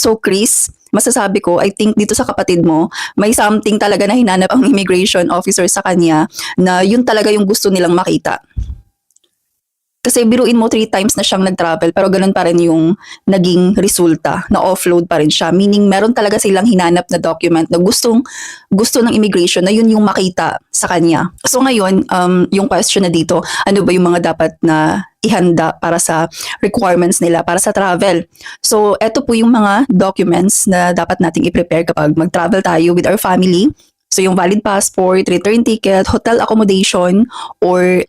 So Chris, masasabi ko, I think dito sa kapatid mo, may something talaga na hinanap ang immigration officer sa kanya na yun talaga yung gusto nilang makita. Kasi biruin mo 3 times na siyang nag-travel pero ganun pa rin yung naging resulta, na offload pa rin siya. Meaning meron talaga silang hinanap na document na gusto ng immigration na yun yung makita sa kanya. So ngayon, yung question na dito, ano ba yung mga dapat na ihanda para sa requirements nila para sa travel. So eto po yung mga documents na dapat nating i-prepare kapag mag-travel tayo with our family. So yung valid passport, return ticket, hotel accommodation, or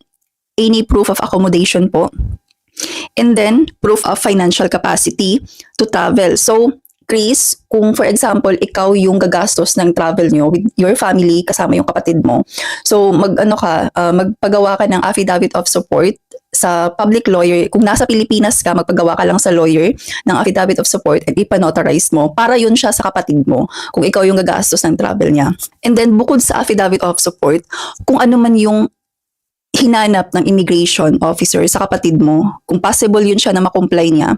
any proof of accommodation po. And then, proof of financial capacity to travel. So, Chris, kung for example, ikaw yung gagastos ng travel nyo with your family, kasama yung kapatid mo. So, magpagawa ka ng affidavit of support sa public lawyer. Kung nasa Pilipinas ka, magpagawa ka lang sa lawyer ng affidavit of support at ipanotarize mo para yun siya sa kapatid mo kung ikaw yung gagastos ng travel niya. And then, bukod sa affidavit of support, kung ano man yung hinanap ng immigration officer sa kapatid mo, kung possible yun siya na makomply niya,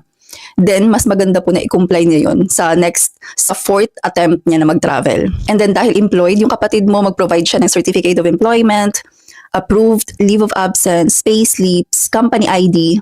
then mas maganda po na i-comply niya yun sa 4th attempt niya na mag-travel. And then dahil employed, yung kapatid mo, mag-provide siya ng certificate of employment, approved leave of absence, pay slips, company ID,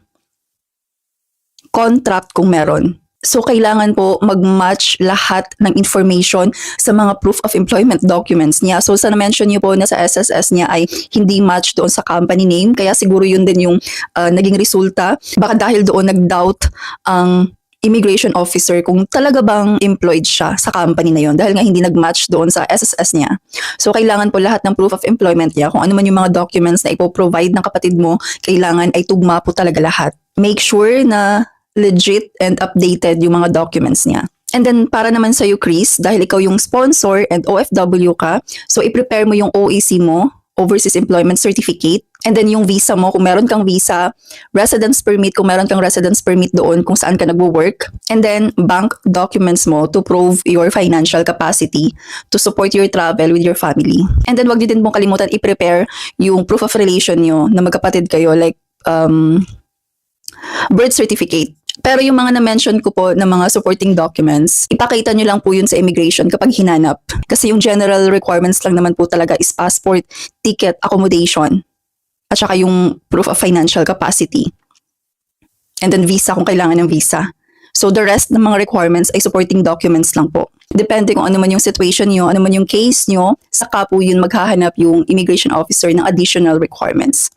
contract kung meron. So, kailangan po mag-match lahat ng information sa mga proof of employment documents niya. So, sa na-mention niyo po na sa SSS niya ay hindi match doon sa company name. Kaya siguro yun din yung naging resulta. Baka dahil doon nag-doubt ang immigration officer kung talaga bang employed siya sa company na yun dahil nga hindi nag-match doon sa SSS niya. So, kailangan po lahat ng proof of employment niya, kung ano man yung mga documents na ipoprovide ng kapatid mo, kailangan ay tugma po talaga lahat. Make sure na legit and updated yung mga documents niya. And then, para naman sa'yo, Chris, dahil ikaw yung sponsor and OFW ka, so i-prepare mo yung OEC mo, Overseas Employment Certificate, and then yung visa mo, kung meron kang visa, residence permit, kung meron kang residence permit doon kung saan ka nagwo-work, and then bank documents mo to prove your financial capacity to support your travel with your family. And then, wag din mong kalimutan i-prepare yung proof of relation nyo na magkapatid kayo, like birth certificate. Pero yung mga na-mention ko po na mga supporting documents, ipakita nyo lang po yun sa immigration kapag hinanap. Kasi yung general requirements lang naman po talaga is passport, ticket, accommodation, at saka yung proof of financial capacity. And then visa kung kailangan ng visa. So the rest ng mga requirements ay supporting documents lang po. Depende kung ano man yung situation nyo, ano man yung case nyo, saka po yun maghahanap yung immigration officer ng additional requirements.